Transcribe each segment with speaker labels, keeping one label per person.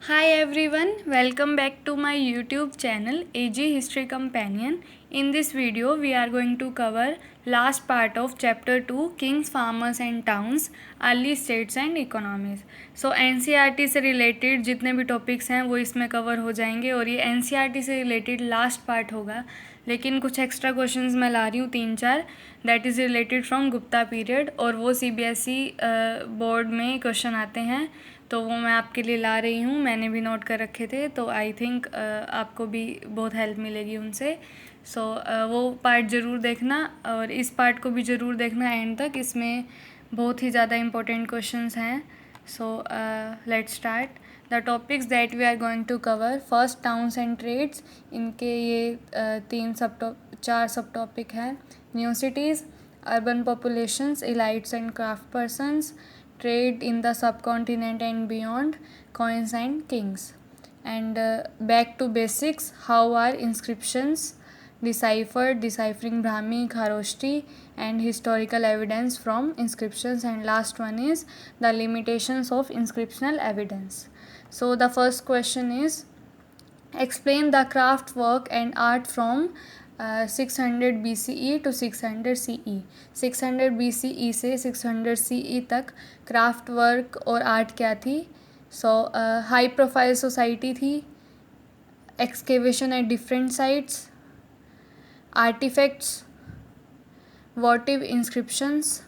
Speaker 1: Hi everyone, welcome back to my YouTube channel AG History Companion. In this video, we are going to cover last part of chapter 2 Kings, Farmers and Towns, Early States and Economies. So NCERT से related जितने भी topics हैं वो इसमें cover हो जाएंगे और ये NCERT से रिलेटेड लास्ट पार्ट होगा, लेकिन कुछ एक्स्ट्रा क्वेश्चंस मैं ला रही हूँ 3-4 that is related from Gupta period और वो CBSE बोर्ड में क्वेश्चन आते हैं, तो वो मैं आपके लिए ला रही हूँ। मैंने भी नोट कर रखे थे, तो आई थिंक आपको भी बहुत हेल्प मिलेगी उनसे। सो वो पार्ट ज़रूर देखना और इस पार्ट को भी ज़रूर देखना एंड तक, इसमें बहुत ही ज़्यादा इम्पोर्टेंट क्वेश्चंस हैं। So let's start the topics that we are going to cover. First, towns and trades, इनके ये 4 सब टॉपिक हैं। New cities, urban populations, elites and craft persons, trade in the subcontinent and beyond, coins and kings. And back to basics, how are inscriptions deciphered, deciphering Brahmi, Kharoshti, and historical evidence from inscriptions. And last one is the limitations of inscriptional evidence. So the first question is, explain the craft work and art from 600 BCE to 600 CE. 600 BCE से 600 CE तक craft work और art क्या थी? High profile society थी, excavation at different sites, artefacts, votive inscriptions,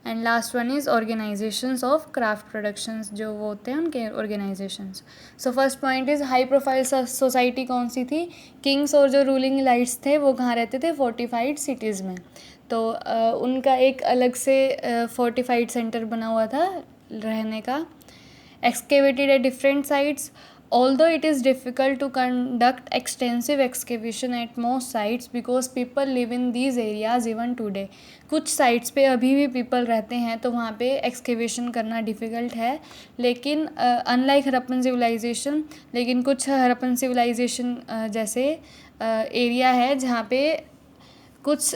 Speaker 1: and last one is organisations of craft productions, जो वो होते हैं उनके organisations. So first point is high profile society कौन सी थी? किंग्स और जो रूलिंग इलाइट्स थे वो कहाँ रहते थे? फोर्टिफाइड सिटीज़ में। तो उनका एक अलग से फोर्टिफाइड सेंटर बना हुआ था रहने का। Excavated eight different sites, although it is difficult to conduct extensive excavation at most sites because people live in these areas even today. कुछ साइट्स पे अभी भी पीपल रहते हैं, तो वहाँ पे एक्सकेवेशन करना डिफ़िकल्ट है, लेकिन अनलाइक हरप्पन सिविलाइजेशन, लेकिन कुछ हरप्पन सिविलाइजेशन जैसे एरिया है जहाँ पे कुछ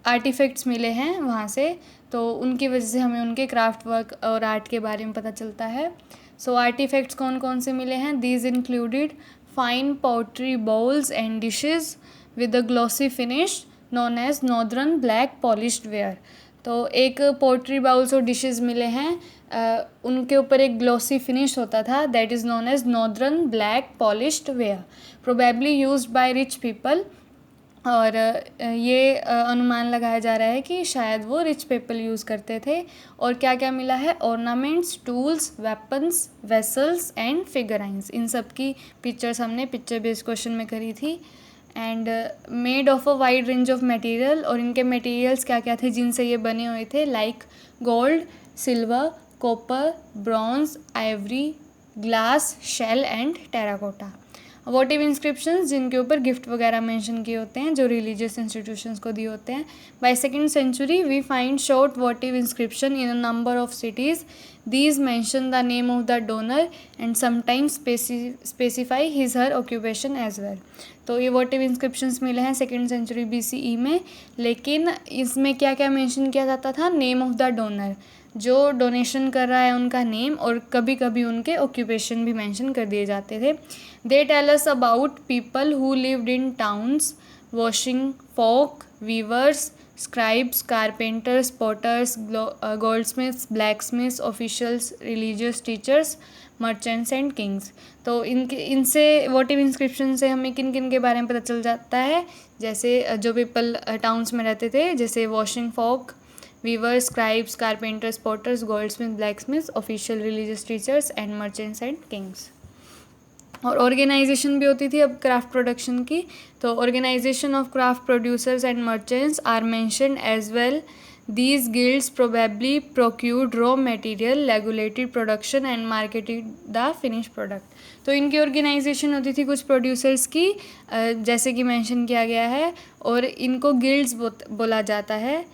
Speaker 1: आर्टिफैक्ट्स मिले हैं वहाँ से, तो उनकी वजह से हमें उनके क्राफ्ट वर्क और आर्ट के बारे में पता चलता है। सो आर्टिफैक्ट्स कौन कौन से मिले हैं? These included fine pottery bowls and dishes with a glossy finish known as northern black polished ware. तो एक पॉटरी बाउल्स और डिशेज मिले हैं, उनके ऊपर एक ग्लॉसी फिनिश होता था, that is known as northern black polished ware, probably used by rich people. और ये अनुमान लगाया जा रहा है कि शायद वो रिच पीपल यूज़ करते थे। और क्या क्या मिला है? Ornaments, tools, weapons, vessels and figurines. इन सब की पिक्चर्स हमने पिक्चर बेस्ड क्वेश्चन में करी थी। And made of a wide range of material, और इनके मटेरियल्स क्या क्या थे जिनसे ये बने हुए थे? Like gold, silver, copper, bronze, ivory, glass, shell and terracotta. Votive inscriptions, जिनके ऊपर गिफ्ट वगैरह मेंशन किए होते हैं, जो रिलीजियस इंस्टीट्यूशंस को दिए होते हैं। By second century we find short votive inscription in a number of cities. These mention the name of the donor and sometimes specify his her occupation as well. तो ये वोटिव इंस्क्रिप्शंस मिले हैं second century BCE में, लेकिन इसमें क्या क्या mention किया जाता था? नेम ऑफ द डोनर, जो डोनेशन कर रहा है उनका नेम, और कभी कभी उनके ऑक्यूपेशन भी मेंशन कर दिए जाते थे। They tell us about people who lived in towns, washing folk, weavers, scribes, carpenters, potters, goldsmiths, blacksmiths, officials, religious teachers, merchants and kings. तो इनसे वोटिव इंस्क्रिप्शन से हमें किन किन के बारे में पता चल जाता है? जैसे जो पीपल टाउन्स में रहते थे, जैसे washing folk, weavers, scribes, carpenters, potters, goldsmith, blacksmiths, official religious teachers and merchants and kings. और ऑर्गेनाइजेशन भी होती थी अब क्राफ्ट प्रोडक्शन की। तो organisation of craft producers and merchants are mentioned as well. These guilds probably procured raw material, regulated production and marketed the finished product. तो इनकी organisation होती थी कुछ प्रोड्यूसर्स की, जैसे कि मेंशन किया गया है, और इनको गिल्ड्स बोला जाता है।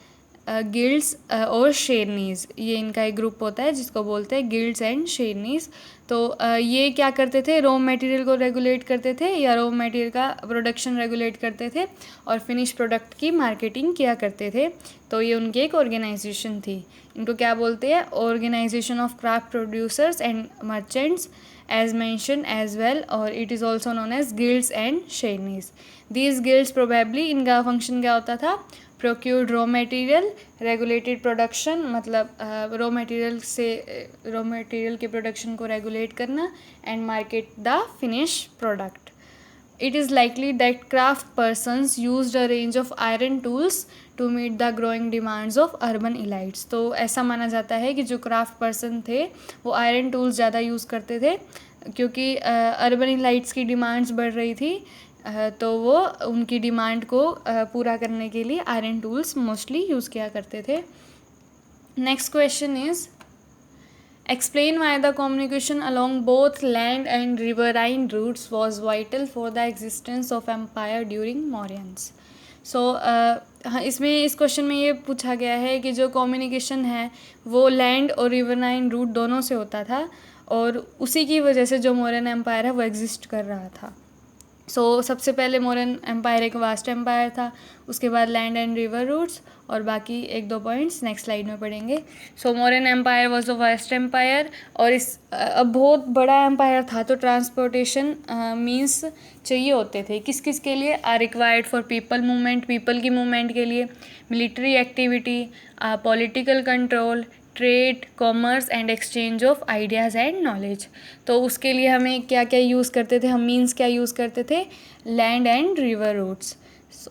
Speaker 1: गिल्ड्स और शेरनीज़, ये इनका एक ग्रुप होता है जिसको बोलते हैं गिल्ड्स एंड शेरनीज़। तो ये क्या करते थे, रॉ मटेरियल को रेगुलेट करते थे या रॉ मटेरियल का प्रोडक्शन रेगुलेट करते थे और फिनिश प्रोडक्ट की मार्केटिंग किया करते थे। तो ये उनकी एक ऑर्गेनाइजेशन थी। इनको क्या बोलते हैं, organisation of craft producers and merchants as mentioned as well, or it is also known as guilds and shanies. These guilds probably, इनका फंक्शन क्या होता था, प्रोक्यूर्ड रॉ मटेरियल, रेगुलेटेड प्रोडक्शन, मतलब रॉ मटेरियल से रॉ मटेरियल के production को regulate करना, and market the finish product. It is likely that craft persons used a range of iron tools to meet the growing demands of urban elites. तो ऐसा माना जाता है कि जो क्राफ्ट पर्सन थे वो आयरन टूल्स ज़्यादा यूज़ करते थे क्योंकि अर्बन इलाइट्स की डिमांड्स बढ़ रही थी, तो वो उनकी डिमांड को पूरा करने के लिए आयरन टूल्स मोस्टली यूज़ किया करते थे. Next question is explain why the communication along both land and riverine routes was vital for the existence of empire during Mauryans. So इसमें इस क्वेश्चन में ये पूछा गया है कि जो कम्युनिकेशन है वो लैंड और रिवरनाइन रूट दोनों से होता था और उसी की वजह से जो मौर्यन एम्पायर है वो एग्जिस्ट कर रहा था. सबसे पहले मौर्यन एम्पायर एक वास्ट एम्पायर था, उसके बाद लैंड एंड रिवर रूट्स, और बाकी एक दो पॉइंट्स नेक्स्ट स्लाइड में पढ़ेंगे. Mauryan empire was a vast empire, और इस अब बहुत बड़ा एम्पायर था तो ट्रांसपोर्टेशन मींस चाहिए होते थे. किस किस के लिए, are required for people movement, people की मूवमेंट के लिए, military activity, political control, trade, commerce and exchange of ideas and knowledge. तो उसके लिए हमें क्या क्या यूज़ करते थे, हम मीन्स क्या यूज़ करते थे, land and river roots.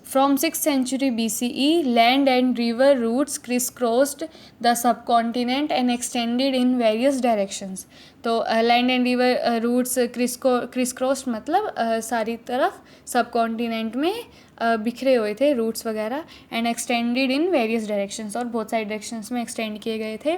Speaker 1: From 6th century BCE, land and river routes crisscrossed the subcontinent and extended in various directions. तो लैंड एंड रिवर रूट्स क्रिसक्रॉस्ड मतलब सारी तरफ सबकॉन्टिनेंट में बिखरे हुए थे रूट्स वगैरह, and extended in various directions, और बहुत सारी डायरेक्शंस में एक्सटेंड किए गए थे.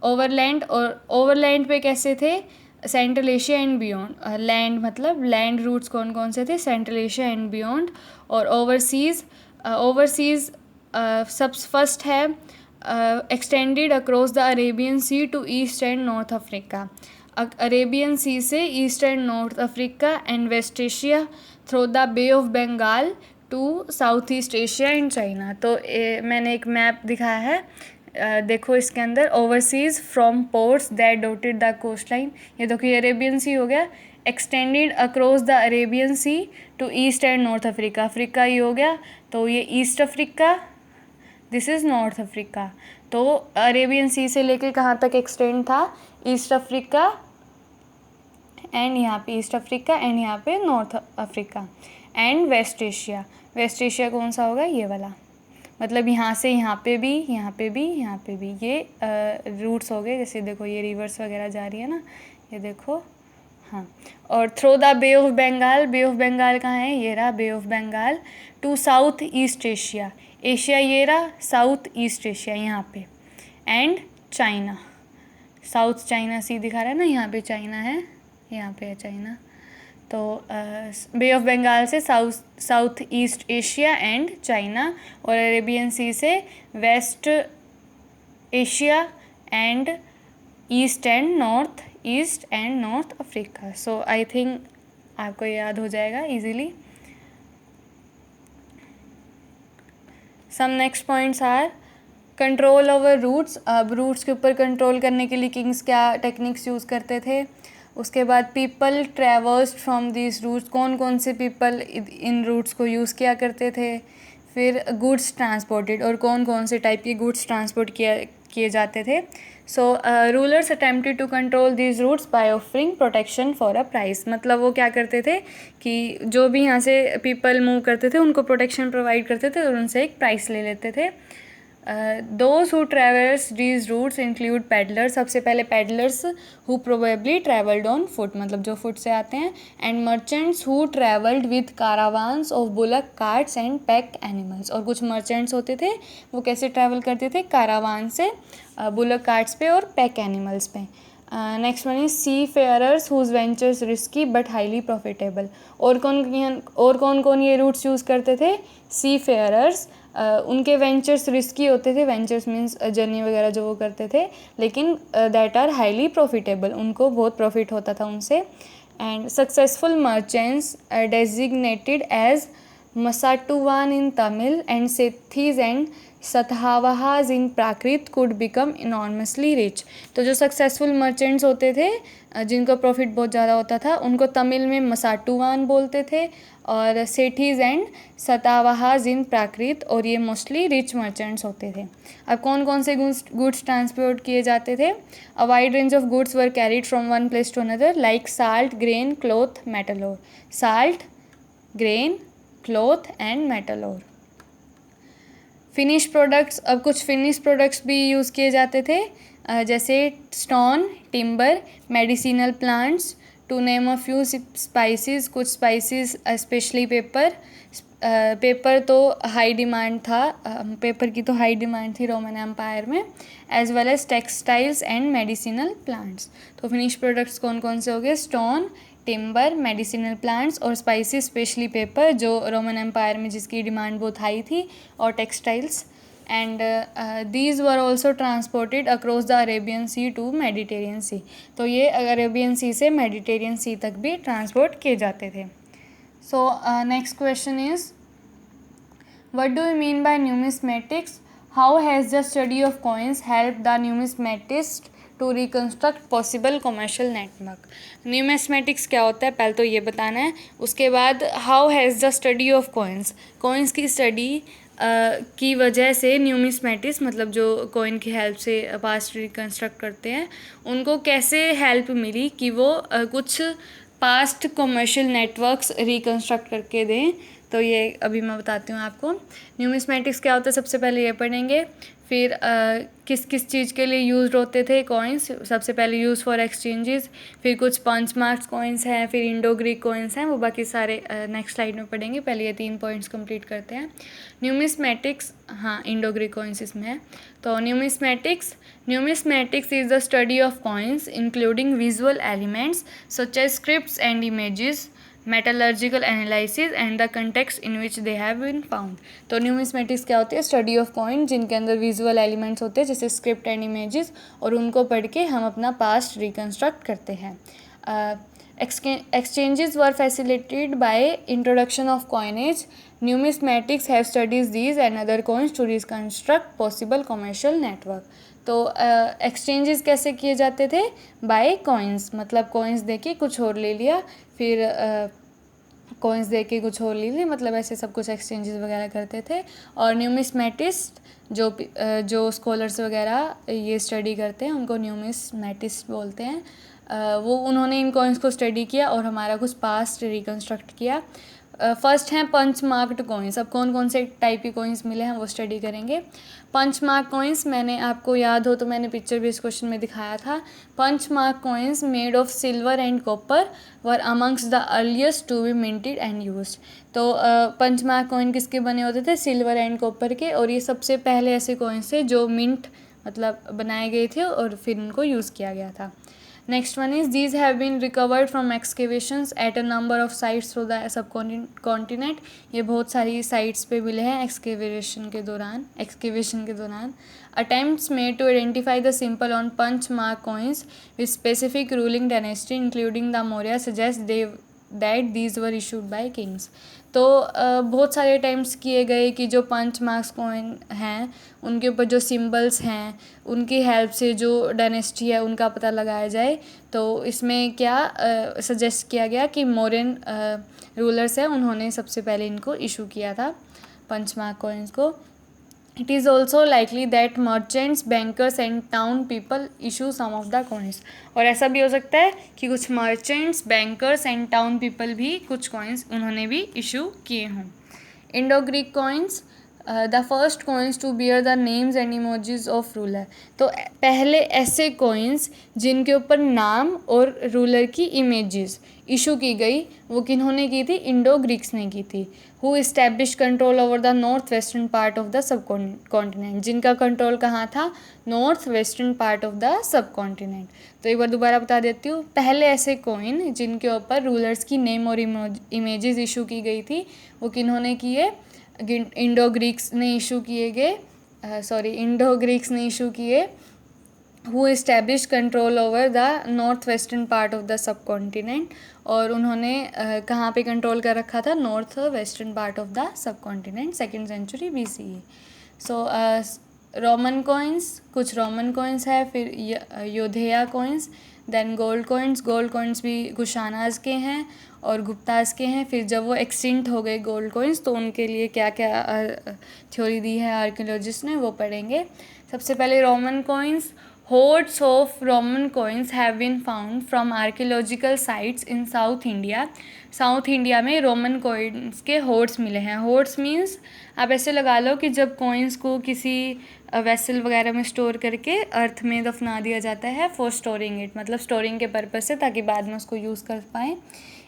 Speaker 1: ओवरलैंड, और ओवरलैंड पे कैसे थे, Central Asia and beyond. Land मतलब लैंड रूट्स कौन कौन से थे, सेंट्रल एशिया एंड बियॉन्ड. और ओवरसीज़, ओवरसीज़ सब फर्स्ट है extended across the Arabian Sea to East and North Africa. Arabian Sea से East and North Africa and West Asia through the Bay of Bengal to South East Asia and China. तो मैंने एक map दिखाया है, देखो इसके अंदर, overseas from ports that dotted the coast line. ये देखो ये अरेबियन सी हो गया, extended across the Arabian Sea to East and North Africa. Africa ये हो गया, तो ये East Africa, this is North Africa. तो अरेबियन सी से लेके कहाँ तक एक्सटेंड था, ईस्ट अफ्रीका एंड यहाँ पे ईस्ट अफ्रीका एंड यहाँ पे North Africa and West Asia. West Asia कौन सा होगा, ये वाला, मतलब यहाँ से यहाँ पे भी, यहाँ पे भी, यहाँ पे भी, ये रूट्स हो गए. जैसे देखो ये रिवर्स वगैरह जा रही है ना, ये देखो, हाँ. और through the Bay of Bengal, Bay of Bengal कहाँ है, ये रहा Bay of Bengal, to South East Asia, Asia ये रहा, साउथ ईस्ट एशिया यहाँ पे, and China, South China Sea दिखा रहा है ना, यहाँ पे चाइना है, यहाँ पे है चाइना. तो बे ऑफ बंगाल से South East Asia and China, और अरेबियन सी से West Asia and East and North Africa. So I think आपको याद हो जाएगा easily. Some next points are control over routes. अब रूट्स के ऊपर कंट्रोल करने के लिए किंग्स क्या टेक्निक्स यूज़ करते थे. उसके बाद पीपल ट्रैवर्स्ड फ्रॉम दिस रूट्स, कौन कौन से पीपल इन रूट्स को यूज़ किया करते थे. फिर गुड्स ट्रांसपोर्टेड, और कौन कौन से टाइप के गुड्स ट्रांसपोर्ट किए जाते थे. Rulers attempted to control this routes by offering protection for a price. मतलब वो क्या करते थे कि जो भी यहाँ से पीपल मूव करते थे उनको प्रोटेक्शन प्रोवाइड करते थे और उनसे एक प्राइस ले लेते थे. Those who traverse these routes include peddlers. सबसे पहले peddlers who probably traveled on foot, मतलब जो foot से आते हैं, and merchants who traveled with caravans of bullock carts and pack animals. और कुछ merchants होते थे वो कैसे travel करते थे, caravan से bullock carts पे और pack animals पे. Next one is seafarers whose ventures risky but highly profitable. और कौन कौन ये रूट्स यूज़ करते थे, सी फेयरर्स, उनके वेंचर्स रिस्की होते थे, वेंचर्स मीन्स जर्नी वगैरह जो वो करते थे, लेकिन दैट आर हाईली प्रॉफिटेबल, उनको बहुत प्रॉफिट होता था उनसे। And successful merchants designated as masattuvan in Tamil and setthis and satthavahas in Prakrit could become enormously rich. तो जो सक्सेसफुल मर्चेंट्स होते थे जिनको प्रॉफिट बहुत ज़्यादा होता था, उनको तमिल में मसाटुवान बोलते थे, और सेठीज़ एंड सतावाहाज इन प्राकृत, और ये मोस्टली रिच मर्चेंट्स होते थे। अब कौन कौन से गुड्स ट्रांसपोर्ट किए जाते थे? A wide range of goods were carried from one place to another like salt, grain, cloth, metal ore. Salt, grain, cloth and metal ore. Finish products, अब कुछ फिनिश प्रोडक्ट्स भी यूज़ किए जाते थे, जैसे stone, timber, medicinal plants, to name a few spices, कुछ spices specially pepper. Pepper तो high demand था, पेपर की तो हाई डिमांड थी रोमन एम्पायर में, as well as textiles and medicinal plants. तो फिनिश प्रोडक्ट्स कौन कौन से हो गए? स्टोन, टिम्बर, मेडिसिनल प्लांट्स और स्पाइसेस स्पेशली पेपर, जो रोमन एम्पायर में जिसकी डिमांड बहुत हाई थी, और textiles. And these were also transported across the Arabian Sea to Mediterranean Sea. तो ये अरेबियन सी से मेडिटेरियन सी तक भी ट्रांसपोर्ट किए जाते थे। So next question is, what do you mean by numismatics? How has the study of coins help the numismatist to reconstruct possible commercial network? Numismatics क्या होता है पहले तो ये बताना है, उसके बाद how has the study of coins, coins की स्टडी की वजह से न्यूमिस्मेटिक्स मतलब जो कॉइन की हेल्प से पास्ट रिकन्स्ट्रक्ट करते हैं, उनको कैसे हेल्प मिली कि वो कुछ पास्ट कमर्शियल नेटवर्क्स रिकन्स्ट्रक्ट करके दें। तो ये अभी मैं बताती हूँ आपको। न्यूमिस्मेटिक्स क्या होता है सबसे पहले ये पढ़ेंगे, फिर किस किस चीज़ के लिए यूज़ होते थे कॉइन्स। सबसे पहले यूज़ फॉर एक्सचेंजेस, फिर कुछ पंच मार्क्स कॉइन्स हैं, फिर इंडो ग्रीक कॉइन्स हैं, वो बाकी सारे नेक्स्ट स्लाइड में पढ़ेंगे। पहले ये 3 पॉइंट्स कंप्लीट करते हैं। न्यूमिस्मेटिक्स, हाँ इंडो ग्रीक कॉइन्स इसमें है। तो numismatics is the study of coins including visual elements such as scripts and images, metallurgical analysis and the context in which they have been found. तो numismatics क्या होती है? स्टडी ऑफ कॉइन जिनके अंदर visual elements होते हैं जैसे script and images, और उनको पढ़ के हम अपना पास्ट रिकन्स्ट्रक्ट करते हैं। Exchanges were facilitated by introduction of coinage. Numismatics have studied these and other coins to reconstruct possible commercial network. तो एक्सचेंजेस कैसे किए जाते थे? बाय कॉइन्स, मतलब कॉइन्स दे के कुछ और ले लिया, फिर कॉइन्स दे के कुछ और ले लिए, मतलब ऐसे सब कुछ एक्सचेंजेस वगैरह करते थे। और न्यूमिस्मेटिस्ट जो स्कॉलर्स वगैरह ये स्टडी करते हैं उनको न्यूमिस्मेटिस्ट बोलते हैं। वो उन्होंने इन कॉइन्स को स्टडी किया और हमारा कुछ पास्ट रिकन्स्ट्रक्ट किया। फर्स्ट हैं पंच मार्क्ड कॉइन्स। अब कौन कौन से टाइप के कॉइन्स मिले हैं वो स्टडी करेंगे। पंच मार्क कॉइन्स, मैंने आपको याद हो तो मैंने पिक्चर बेस्ड क्वेश्चन में दिखाया था। Punch marked coins made of silver and copper were amongst the earliest to be minted and used. तो पंच मार्क कॉइन किसके बने होते थे? सिल्वर एंड कॉपर के, और ये सबसे पहले ऐसे कॉइन्स थे जो मिंट मतलब बनाए गए थे और फिर उनको यूज़ किया गया था। Next one is, these have been recovered from excavations at a number of sites through the subcontinent. ये बहुत सारी साइट्स पे मिले हैं एक्सकेवेशन के दौरान। Attempts made to identify the simple on punch marked coins with specific ruling dynasty including the Maurya suggest that these were issued by kings. तो बहुत सारे अटैम्प्ट्स किए गए कि जो पंच मार्क्स कॉइन हैं उनके ऊपर जो सिंबल्स हैं उनकी हेल्प से जो डायनेस्टी है उनका पता लगाया जाए। तो इसमें क्या सजेस्ट किया गया कि मौर्यन रूलर्स हैं उन्होंने सबसे पहले इनको इशू किया था पंच मार्क कॉइन्स को। It is also likely that merchants, bankers and town people issue some of the coins. और ऐसा भी हो सकता है कि कुछ merchants, bankers and town people भी कुछ coins उन्होंने भी issue किए हों। Indo-Greek coins, the first coins to bear the names and emojis of ruler. तो पहले ऐसे coins जिनके ऊपर नाम और रूलर की इमेजेस इशू की गई वो किन्होंने की थी? इंडो ग्रीक्स ने की थी। Who establish control over the north western part of the सब कॉन्टिनेंट, जिनका कंट्रोल कहाँ था? North western part of the सब कॉन्टिनेंट। तो एक बार दोबारा बता देती हूँ, पहले ऐसे कॉइन जिनके ऊपर रूलर्स की नेम और इमेजेस इशू की गई थी वो किन्होंने किए? इंडो ग्रीक्स ने इशू किए गए, इंडो ग्रीक्स ने इशू किए, who establish control over the north western part of the subcontinent, और उन्होंने कहाँ पे कंट्रोल कर रखा था, north western part of the subcontinent, 2nd century BCE। So Roman coins, कुछ रोमन कॉइन्स है, फिर Yaudheya coins, then gold coins. Gold coins भी कुशानाज के हैं और गुप्ताज के हैं। फिर जब वो एक्सटिंक्ट हो गए गोल्ड कॉइन्स, तो उनके लिए क्या क्या थ्योरी दी है आर्कियोलॉजिस्ट ने, वो पढ़ेंगे। सबसे पहले Roman coins. Hoards of Roman coins have been found from archaeological sites in South India। South India में रोमन कॉइन्स के होर्ड्स मिले हैं। होर्ड्स मीन्स आप ऐसे लगा लो कि जब कॉइन्स को किसी वेसल वगैरह में स्टोर करके अर्थ में दफना दिया जाता है फॉर स्टोरिंग इट, मतलब स्टोरिंग के पर्पज से, ताकि बाद में उसको यूज़ कर पाएँ।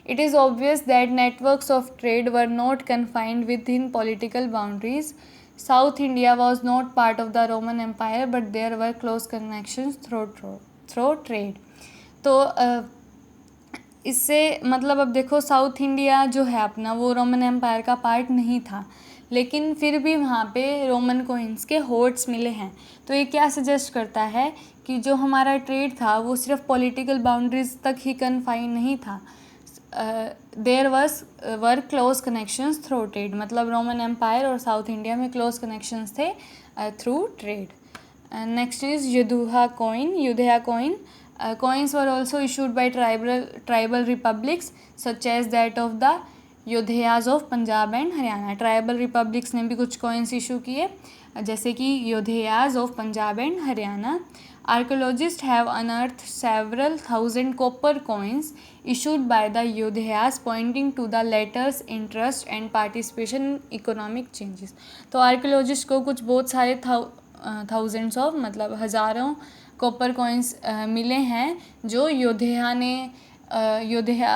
Speaker 1: It is obvious that networks of trade were not confined within political boundaries। South India was not part of the Roman Empire, but there were close connections through trade। तो इससे मतलब अब देखो, साउथ इंडिया जो है अपना, वो Roman empire का पार्ट नहीं था, लेकिन फिर भी वहाँ पे रोमन कोइंस के होर्ड्स मिले हैं। तो ये क्या सजेस्ट करता है कि जो हमारा ट्रेड था वो सिर्फ पॉलिटिकल बाउंड्रीज तक ही कन्फाइन नहीं था। There were close connections through trade, मतलब रोमन एम्पायर और साउथ इंडिया में क्लोज कनेक्शंस थे through trade. Next is Yaudheya coin. Coins were also issued by tribal republics such as that of the Yaudheyas of Punjab and Haryana. Tribal republics ने भी कुछ coins issue किए, जैसे कि Yaudheyas of Punjab and Haryana. Archaeologists have unearthed several thousand copper coins issued by the Yaudheyas pointing to the latter's interest and participation in economic changes। तो archaeologist को कुछ बहुत सारे थाउजेंड्स ऑफ, मतलब हज़ारों कॉपर कॉइन्स मिले हैं जो योधेया ने योधेया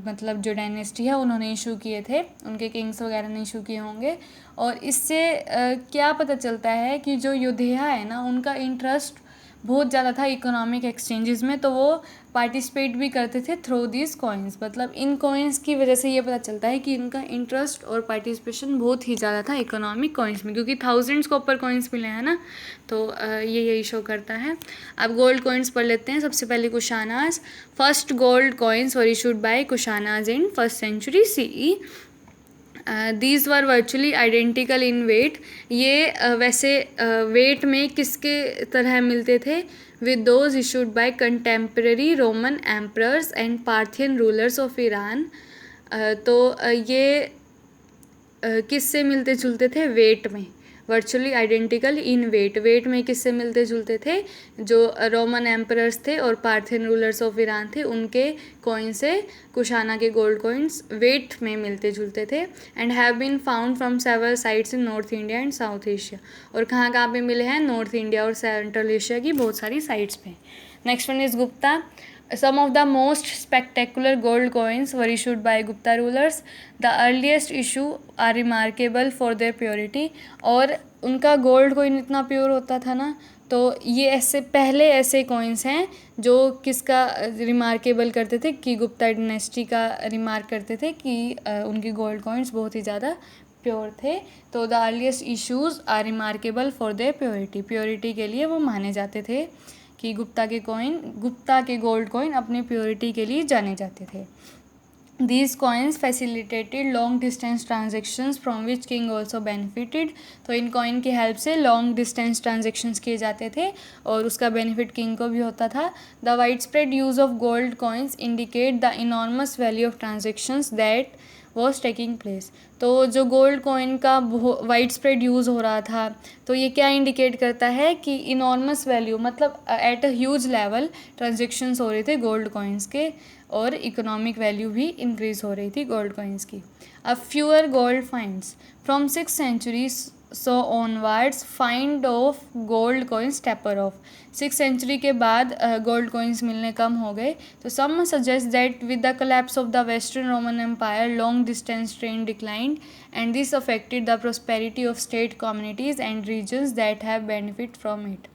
Speaker 1: मतलब जो डायनेस्टी है उन्होंने इशू किए थे, उनके किंग्स वगैरह ने इशू किए होंगे। और इससे क्या पता चलता है कि जो योधेया है ना, उनका इंटरेस्ट बहुत ज़्यादा था इकोनॉमिक एक्सचेंजेस में, तो वो पार्टिसिपेट भी करते थे थ्रू दिस कॉइन्स। मतलब इन कॉइन्स की वजह से ये पता चलता है कि इनका इंटरेस्ट और पार्टिसिपेशन बहुत ही ज़्यादा था इकोनॉमिक कॉइन्स में, क्योंकि थाउजेंड्स कॉपर कॉइन्स मिले हैं ना, तो ये यही शो करता है। अब गोल्ड कॉइन्स पढ़ लेते हैं। सबसे पहले Kushanas. First gold coins were issued by Kushanas in 1st century CE। These were virtually identical in weight. ये वैसे वेट में किसके तरह मिलते थे, with those issued by contemporary Roman emperors and Parthian rulers of Iran. तो ये किससे मिलते जुलते थे, वेट में। Virtually identical in weight, weight में किससे मिलते जुलते थे, जो रोमन एम्परर्स थे और पार्थियन रूलर्स ऑफ ईरान थे, उनके कॉइन से कुशाना के गोल्ड कॉइन्स वेट में मिलते जुलते थे। And have been found from several sites in North India and South Asia. और कहाँ कहाँ पे मिले हैं, नॉर्थ इंडिया और सेंट्रल एशिया की बहुत सारी साइट्स पे। Next one is Gupta. Some of the most spectacular gold coins were issued by Gupta rulers। The earliest issue are remarkable for their purity। और उनका गोल्ड कॉइन इतना प्योर होता था ना, तो ये ऐसे पहले ऐसे कॉइन्स हैं जो किसका रिमार्केबल करते थे, कि गुप्ता डायनेस्टी का रिमार्क करते थे कि उनके गोल्ड कॉइन्स बहुत ही ज़्यादा प्योर थे। तो the earliest issues are remarkable for their purity, purity के लिए वो माने जाते थे कि गुप्ता के गोल्ड कॉइन अपने प्योरिटी के लिए जाने जाते थे। These coins facilitated long distance transactions from which king also benefited। तो इन कॉइन की हेल्प से लॉन्ग डिस्टेंस ट्रांजेक्शन्स किए जाते थे और उसका बेनिफिट किंग को भी होता था। The wide spread use of gold coins indicate the enormous value of transactions that was taking place. तो जो गोल्ड कॉइन का वाइड स्प्रेड यूज़ हो रहा था, तो ये क्या इंडिकेट करता है कि इनॉर्मस वैल्यू, मतलब at a huge level transactions हो रहे थे गोल्ड कॉइन्स के, और इकोनॉमिक वैल्यू भी इंक्रीज़ हो रही थी गोल्ड कॉइन्स की। अब fewer gold finds from 6th century so onwards find of gold coins taper off. 6th century के बाद गोल्ड कॉइन्स मिलने कम हो गए। तो some suggest that with the collapse of the western Roman Empire long distance trade declined and this affected the prosperity of state communities and regions that have benefit from it.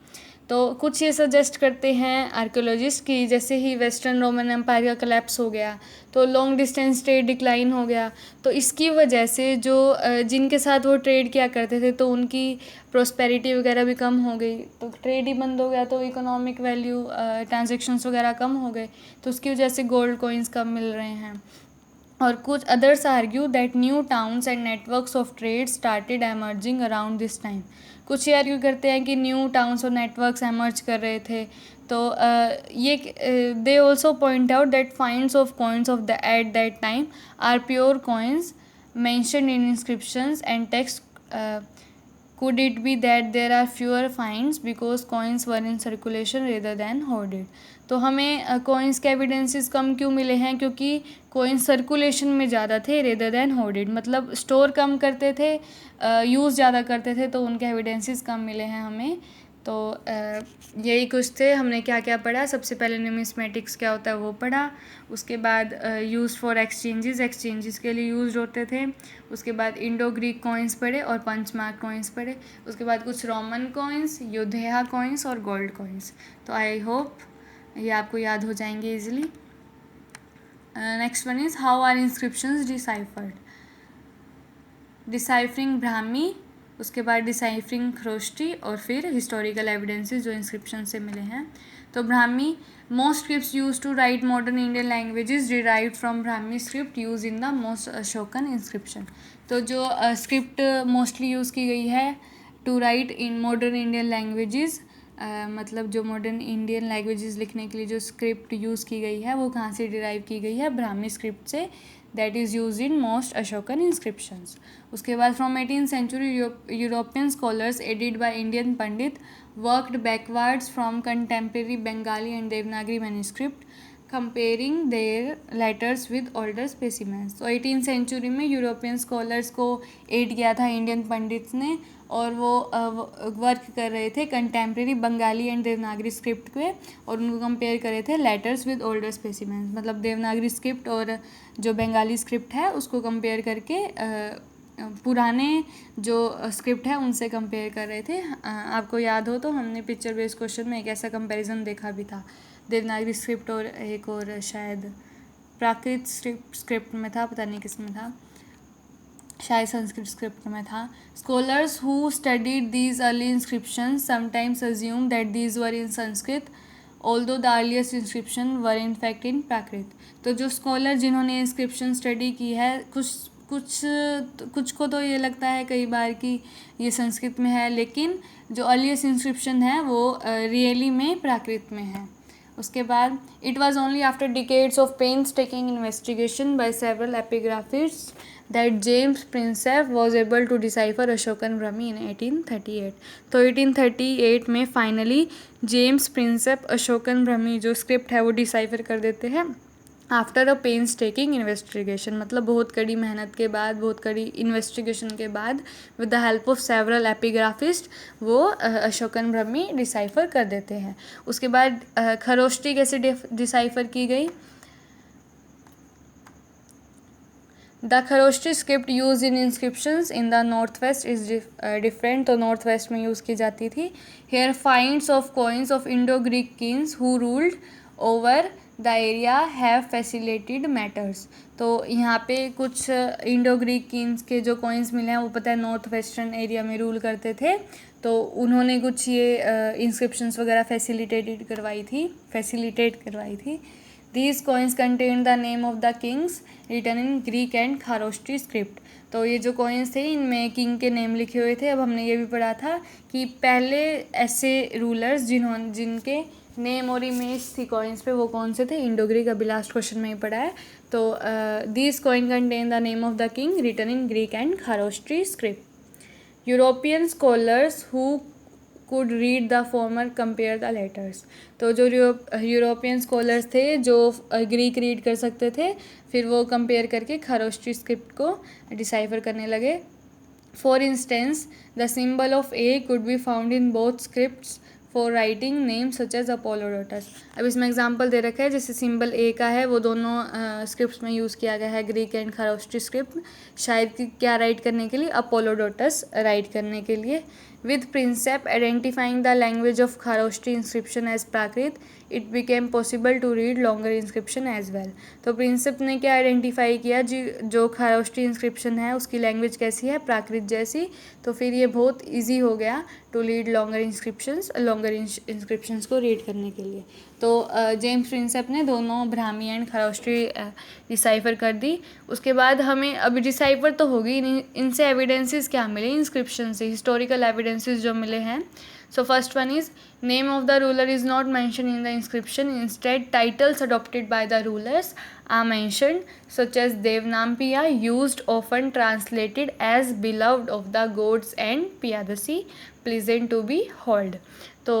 Speaker 1: तो कुछ ये suggest करते हैं archaeologist कि जैसे ही western Roman empire का collapse हो गया तो लॉन्ग डिस्टेंस ट्रेड डिक्लाइन हो गया, तो इसकी वजह से जो जिनके साथ वो ट्रेड किया करते थे तो उनकी प्रोस्पेरिटी वगैरह भी कम हो गई, तो ट्रेड ही बंद हो गया तो इकोनॉमिक वैल्यू ट्रांजेक्शन्स वगैरह कम हो गए, तो उसकी वजह से गोल्ड कॉइन्स कम मिल रहे हैं। और कुछ others argue that new towns and networks of trade started emerging around this time. कुछ ये आर्ग्यू करते हैं कि न्यू टाउन्स और नेटवर्क्स एमर्ज कर रहे थे, तो ये they also point out that finds of coins of the at that time are pure coins mentioned in inscriptions and text. Could it be that there are fewer finds because coins were in circulation rather than hoarded? तो हमें coins के evidences कम क्यों मिले हैं, क्योंकि coins circulation में ज़्यादा थे रेदर देन होर्डेड, मतलब स्टोर कम करते थे, यूज़ ज़्यादा करते थे, तो उनके एविडेंसेस कम मिले हैं हमें। तो यही कुछ थे। हमने क्या क्या पढ़ा, सबसे पहले न्यूमिस्मेटिक्स क्या होता है वो पढ़ा, उसके बाद यूज़ फॉर एक्सचेंजेस के लिए यूज़ होते थे, उसके बाद इंडो ग्रीक कॉइन्स पढ़े और पंचमार्क कॉइन्स पढ़े, उसके बाद कुछ रोमन कॉइन्स, युद्धेया कॉइन्स और गोल्ड कॉइन्स। तो आई होप ये आपको याद हो जाएंगे easily. Next one is how are inscriptions deciphered. Deciphering Brahmi, उसके बाद डिसाइफरिंग खरोष्टी और फिर हिस्टोरिकल एविडेंसेस जो इंस्क्रिप्शन से मिले हैं। तो Brahmi, most scripts used to write modern Indian languages derived from Brahmi script used in the most Ashokan inscription. तो जो स्क्रिप्ट मोस्टली यूज़ की गई है to write in modern Indian languages, मतलब जो मॉडर्न इंडियन लैंग्वेजेस लिखने के लिए जो स्क्रिप्ट यूज़ की गई है वो कहाँ से डिराइव की गई है, ब्राह्मी स्क्रिप्ट से, that is used in most Ashokan inscriptions. उसके बाद from 18th century European scholars aided by Indian pandit worked backwards from contemporary Bengali and Devanagari manuscript comparing their letters with older specimens. तो 18th सेंचुरी में यूरोपियन स्कॉलर्स को add किया था Indian pandits ने, और वो वर्क कर रहे थे contemporary Bengali and Devanagari script पे, और उनको कंपेयर कर रहे थे लेटर्स विद ओल्डर स्पेसिमेंस, मतलब देवनागरी स्क्रिप्ट और जो बंगाली स्क्रिप्ट है उसको कंपेयर करके पुराने जो स्क्रिप्ट है उनसे कंपेयर कर रहे थे। आपको याद हो तो हमने पिक्चर बेस्ड क्वेश्चन में एक ऐसा कंपैरिजन देखा भी था, देवनागरी स्क्रिप्ट और एक और शायद प्राकृत स्क्रिप्ट में था, पता नहीं किस में था, शायद संस्कृत स्क्रिप्ट में था। Scholars who studied these early inscription sometimes assume that these were in Sanskrit although the earliest inscription were in fact in Prakrit. तो जो स्कॉलर जिन्होंने इंस्क्रिप्शन स्टडी की है, कुछ को तो ये लगता है कई बार कि ये संस्कृत में है, लेकिन जो अर्लीस्ट इंस्क्रिप्शन है वो रियली में प्राकृत में है। उसके बाद it was only after decades of painstaking investigation by several epigraphists that James Prinsep was able to decipher Ashokan Brahmi in 1838। तो 1838 में finally James Prinsep Ashokan Brahmi जो स्क्रिप्ट है वो डिसाइफर कर देते हैं after a painstaking investigation, मतलब बहुत कड़ी मेहनत के बाद, बहुत कड़ी इन्वेस्टिगेशन के बाद, with the help of several epigraphist वो अशोकन ब्राह्मी डिसाइफर कर देते हैं। उसके बाद खरोष्टी कैसे डिसाइफर की गई। The Kharosthi script used in inscriptions in the North West is different, तो नॉर्थ वेस्ट में यूज़ की जाती थी। Here finds of coins of Indo Greek kings who ruled over the area have facilitated matters. तो यहाँ पे कुछ इंडो ग्रीक किंग्स के जो कॉइन्स मिले हैं वो पता है नॉर्थ वेस्टर्न एरिया में रूल करते थे, तो उन्होंने कुछ ये इंस्क्रिप्शंस वगैरह फैसिलिटेट करवाई थी। These coins contain the name of the kings written in Greek and Kharoshti script। तो ये जो कॉइन्स थे इनमें किंग के नेम लिखे हुए थे। अब हमने ये भी पढ़ा था कि पहले ऐसे रूलर्स जिनके नेम और इमेज थी कॉइन्स पे वो कौन से थे, इंडो ग्रीक, अभी लास्ट क्वेश्चन में ही पढ़ा है। तो these coin contain the name of the king written in Greek and Kharoshthi script. European scholars who could read the former compare the letters. तो जो यूरोपियन स्कॉलर्स थे जो ग्रीक रीड कर सकते थे, फिर वो कंपेयर करके खरोष्टी स्क्रिप्ट को डिसाइफर करने लगे। For instance the symbol of A could be found in both scripts for writing name such as Apollodotus. अब इसमें एग्जांपल दे रखा है, जैसे सिंबल ए का है वो दोनों स्क्रिप्ट्स में यूज़ किया गया है, ग्रीक एंड खरोष्टी स्क्रिप्ट, शायद क्या राइट करने के लिए, अपोलोडोटस राइट करने के लिए। With Prinsep identifying the language of Kharosthi inscription as Prakrit, it became possible to read longer inscription as well. तो प्रिंसिप ने क्या आइडेंटिफाई किया जी, जो खारोष्ठी इंस्क्रिप्शन है उसकी लैंग्वेज कैसी है, प्राकृत जैसी, तो फिर ये बहुत इजी हो गया टू रीड लॉन्गर इंस्क्रिप्शंस को रीड करने के लिए. तो जेम्स प्रिंसेप ने दोनों ब्राह्मी एंड खरोष्टी डिसाइफर कर दी. उसके बाद हमें अभी डिसाइफर तो होगी, इनसे एविडेंसेस क्या मिले इंस्क्रिप्शन से, हिस्टोरिकल एविडेंसेस जो मिले हैं. So first one is name of the ruler is not mentioned in the inscription. Instead, titles adopted by the rulers are mentioned, such as Devnampiya, used often translated as beloved of the gods and Piyadasi, pleasant to behold. तो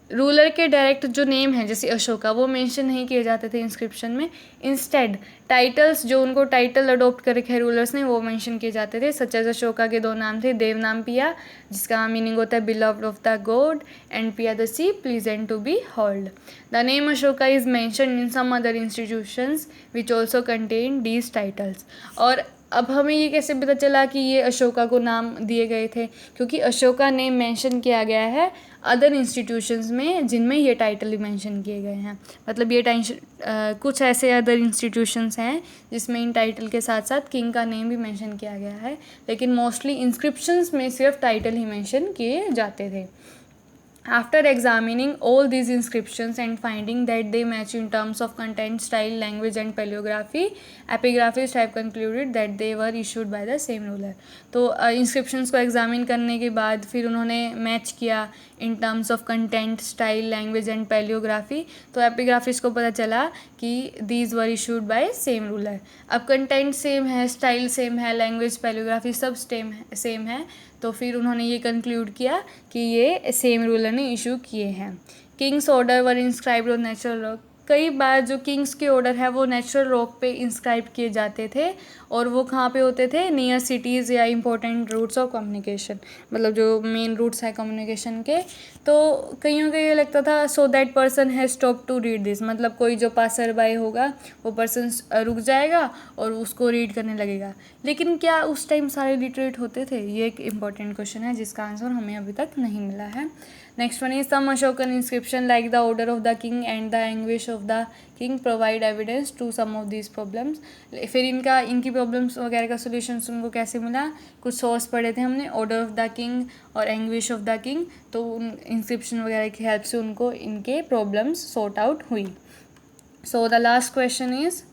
Speaker 1: ruler के direct जो name है जैसे अशोका वो mention नहीं किए जाते थे इंस्क्रिप्शन में. इंस्टेड टाइटल्स जो उनको टाइटल अडोप्ट कर रखे रूलर्स ने वो मेंशन किए जाते थे. सच एज अशोका के दो नाम थे, देवनामपिया जिसका मीनिंग होता है beloved of the god and Piyadassi pleasant to behold. The name Ashoka is mention in some other institutions which also contain these titles. और अब हमें ये कैसे पता चला कि ये अशोका को नाम दिए गए थे, क्योंकि अशोका नेम मेंशन किया गया है अदर इंस्टीट्यूशंस में जिनमें ये टाइटल भी मेंशन किए गए हैं. मतलब ये कुछ ऐसे अदर इंस्टीट्यूशंस हैं जिसमें इन टाइटल के साथ साथ किंग का नेम भी मेंशन किया गया है, लेकिन मोस्टली इंस्क्रिप्शंस में सिर्फ टाइटल ही मेंशन किए जाते थे. After examining all these inscriptions and finding that they match in terms of content, style, language and paleography, epigraphists have concluded that they were issued by the same ruler. तो inscriptions को examine करने के बाद फिर उन्होंने match किया in terms of content, style, language and paleography. तो epigraphist को पता चला कि these were issued by same ruler. अब content सेम है, स्टाइल सेम है, लैंग्वेज पैलियोग्राफी सब सेम है, तो फिर उन्होंने ये कंक्लूड किया कि ये सेम रूलर ने इशू किए हैं. Kings order were inscribed on natural rock. कई बार जो किंग्स के ऑर्डर है वो नेचुरल रॉक पे इंस्क्राइब किए जाते थे, और वो कहाँ पे होते थे, नियर सिटीज़ या इंपॉर्टेंट रूट्स ऑफ कम्युनिकेशन, मतलब जो मेन रूट्स है कम्युनिकेशन के. तो कईयों को ये लगता था so that person has stop to read this, मतलब कोई जो पासर बाय होगा वो पर्सन रुक जाएगा और उसको रीड करने लगेगा. लेकिन क्या उस टाइम सारे लिटरेट होते थे, ये एक इम्पॉर्टेंट क्वेश्चन है जिसका आंसर हमें अभी तक नहीं मिला है. Next one is some Ashokan inscription like the order of the king and the anguish of the king provide evidence to some of these problems. फिर इनकी प्रॉब्लम्स वगैरह का सोल्यूशन उनको कैसे मिला, कुछ सोर्स पढ़े थे हमने, ऑर्डर ऑफ द किंग और एंग्विश ऑफ द किंग, तो उन इंस्क्रिप्शन वगैरह की हेल्प से उनको इनके प्रॉब्लम्स सॉर्ट आउट हुई. So the last question is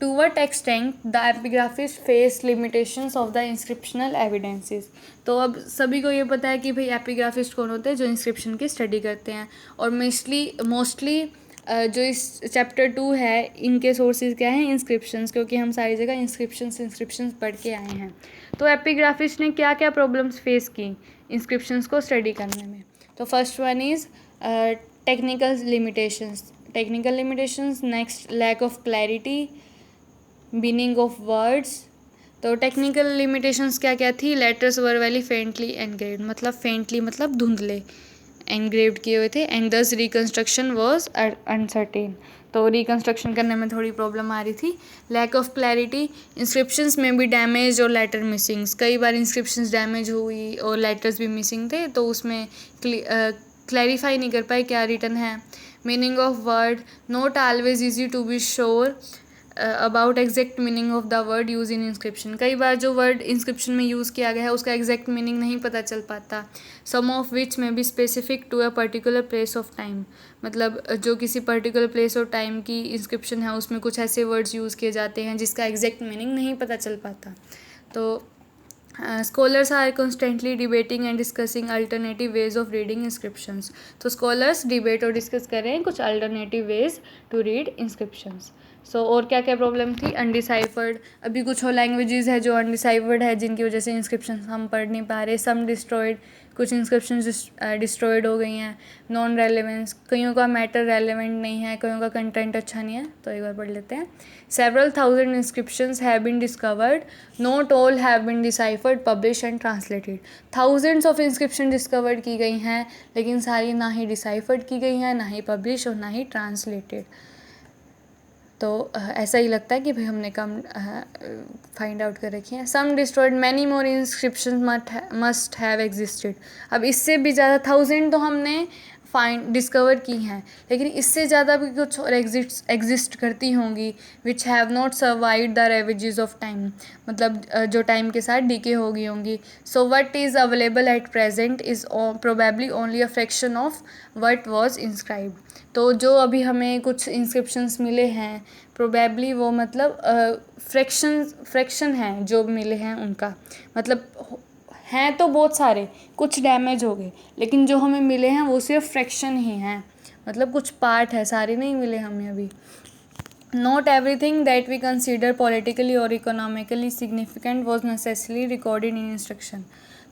Speaker 1: to what extent the epigraphists face limitations of the inscriptional evidences. तो अब सभी को ये पता है कि भाई एपिग्राफिस्ट कौन होते हैं, जो इंस्क्रिप्शन की स्टडी करते हैं, और मोस्टली जो इस चैप्टर 2 है इनके सोर्सेज क्या हैं, इंस्क्रिप्शंस, क्योंकि हम सारी जगह इंस्क्रिप्शंस पढ़ के आए हैं. तो एपिग्राफिस्ट ने क्या क्या प्रॉब्लम्स फेस की इंस्क्रिप्शंस को स्टडी करने में. तो first one is technical limitations, next lack of clarity, meaning of words. तो टेक्निकल लिमिटेशंस क्या क्या थी, letters were very faintly engraved, मतलब फेंटली मतलब धुंधले एनग्रेव्ड किए हुए थे, and thus reconstruction was uncertain, तो रिकन्स्ट्रक्शन करने में थोड़ी प्रॉब्लम आ रही थी. लैक ऑफ क्लैरिटी, इंस्क्रिप्शंस में भी डैमेज और लेटर मिसिंग्स, कई बार इंस्क्रिप्शंस डैमेज हुई और लेटर्स भी मिसिंग थे, तो उसमें क्लैरिफाई नहीं कर पाए क्या रिटर्न है. Meaning of word, not always easy to be sure about exact meaning of the word use in inscription. कई बार जो वर्ड इंस्क्रिप्शन में यूज़ किया गया है उसका एग्जैक्ट मीनिंग नहीं पता चल पाता. सम of which may be specific to a particular place of time, मतलब जो किसी पर्टिकुलर प्लेस और टाइम की इंस्क्रिप्शन है उसमें कुछ ऐसे वर्ड्स यूज़ किए जाते हैं जिसका एग्जैक्ट मीनिंग नहीं पता चल पाता. तो scholars are constantly debating and discussing alternative ways of reading inscriptions. तो स्कॉलर्स डिबेट और डिस्कस कर रहे हैं कुछ alternative ways to read inscriptions. So और क्या क्या प्रॉब्लम थी, अनडिसाइफर्ड, अभी कुछ और लैंग्वेजेस है जो अनडिसाइफर्ड है जिनकी वजह से इंस्क्रिप्शन हम पढ़ नहीं पा रहे. सम डिस्ट्रॉयड, कुछ इंस्क्रिप्शन डिस्ट्रॉयड हो गई हैं. नॉन रेलेवेंस, कईयों का मैटर रेलेवेंट नहीं है, कईयों का कंटेंट अच्छा नहीं है. तो एक बार पढ़ लेते हैं. Several thousand inscriptions have been discovered, not all have been deciphered, publish and translated. Thousands of inscription discovered की गई हैं, लेकिन सारी ना ही डिसाइफर्ड की गई हैं, ना ही पब्लिश और ना ही ट्रांसलेटेड. तो ऐसा ही लगता है कि भाई हमने कम फाइंड आउट कर रखी है। Some destroyed many more inscription must have existed. अब इससे भी ज़्यादा 1000 तो हमने डिस्कवर की हैं, लेकिन इससे ज़्यादा भी कुछ और एग्जिस्ट करती होंगी which have not survived the ravages of time, मतलब जो टाइम के साथ डीके हो गई होंगी। So what is available at present is probably only a fraction of what was inscribed. तो जो अभी हमें कुछ इंस्क्रिप्शंस मिले हैं, प्रोबेबली वो मतलब फ्रैक्शन हैं जो मिले हैं उनका, मतलब हैं तो बहुत सारे, कुछ डैमेज हो गए, लेकिन जो हमें मिले हैं वो सिर्फ फ्रैक्शन ही हैं, मतलब कुछ पार्ट है, सारे नहीं मिले हमें अभी। Not everything that we consider politically और economically significant was necessarily recorded in instruction.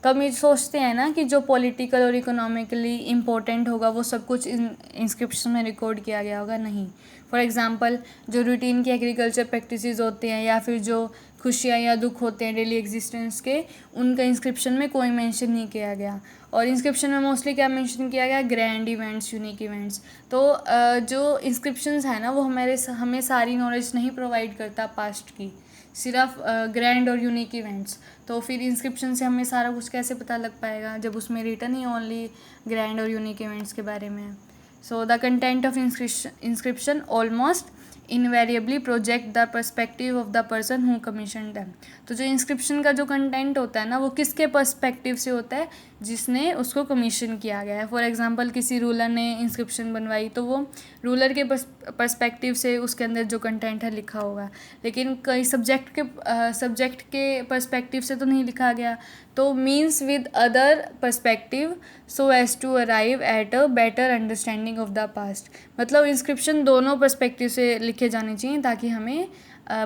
Speaker 1: तो हम ये सोचते हैं ना कि जो पॉलिटिकल और इकोनॉमिकली इम्पोर्टेंट होगा वो सब कुछ इंस्क्रिप्शन में रिकॉर्ड किया गया होगा, नहीं। फॉर एग्ज़ाम्पल जो रूटीन की एग्रीकल्चर प्रैक्टिसेस होते हैं या फिर जो खुशियाँ या दुख होते हैं डेली एग्जिस्टेंस के, उनका इंस्क्रिप्शन में कोई मेंशन नहीं किया गया। और इंस्क्रिप्शन में मोस्टली क्या मेंशन किया गया, ग्रैंड इवेंट्स, यूनिक इवेंट्स। तो जो इंस्क्रिप्शंस है ना वो हमें सारी नॉलेज नहीं प्रोवाइड करता पास्ट की, सिर्फ ग्रैंड और यूनिक इवेंट्स। तो फिर इंस्क्रिप्शन से हमें सारा कुछ कैसे पता लग पाएगा जब उसमें रिटर्न ही ओनली ग्रैंड और यूनिक इवेंट्स के बारे में है। So the content of inscription almost invariably project the perspective of the person who commission them. तो जो इंस्क्रिप्शन का जो कंटेंट होता है ना वो किसके पर्सपेक्टिव से होता है, जिसने उसको कमीशन किया गया है। फॉर एग्जांपल किसी रूलर ने इंस्क्रिप्शन बनवाई तो वो रूलर के पर्सपेक्टिव से उसके अंदर जो कंटेंट है लिखा होगा, लेकिन कई सब्जेक्ट के पर्सपेक्टिव से तो नहीं लिखा गया। तो means with other perspective so as to arrive at a better understanding of the past. मतलब इंस्क्रिप्शन दोनों पर्सपेक्टिव से लिखे जाने चाहिए ताकि हमें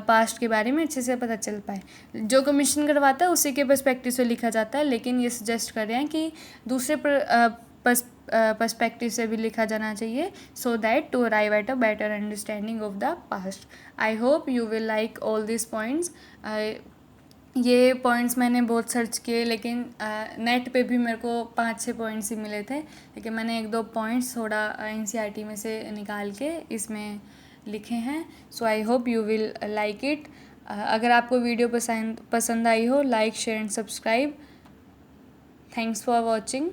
Speaker 1: पास्ट के बारे में अच्छे से पता चल पाए। जो कमीशन करवाता है उसी के पर्सपेक्टिव से लिखा जाता है, लेकिन ये सजेस्ट कर रहे हैं कि दूसरे पर्सपेक्टिव से भी लिखा जाना चाहिए, so that to arrive at a better understanding of the past. I hope you will like all this points. ये पॉइंट्स मैंने बहुत सर्च किए, लेकिन नेट पे भी मेरे को 5-6 पॉइंट्स ही मिले थे, लेकिन मैंने 1-2 पॉइंट्स थोड़ा NCERT में से निकाल के इसमें लिखे हैं। So I hope you will like it. अगर आपको वीडियो पसंद आई हो, like share and subscribe. Thanks for watching.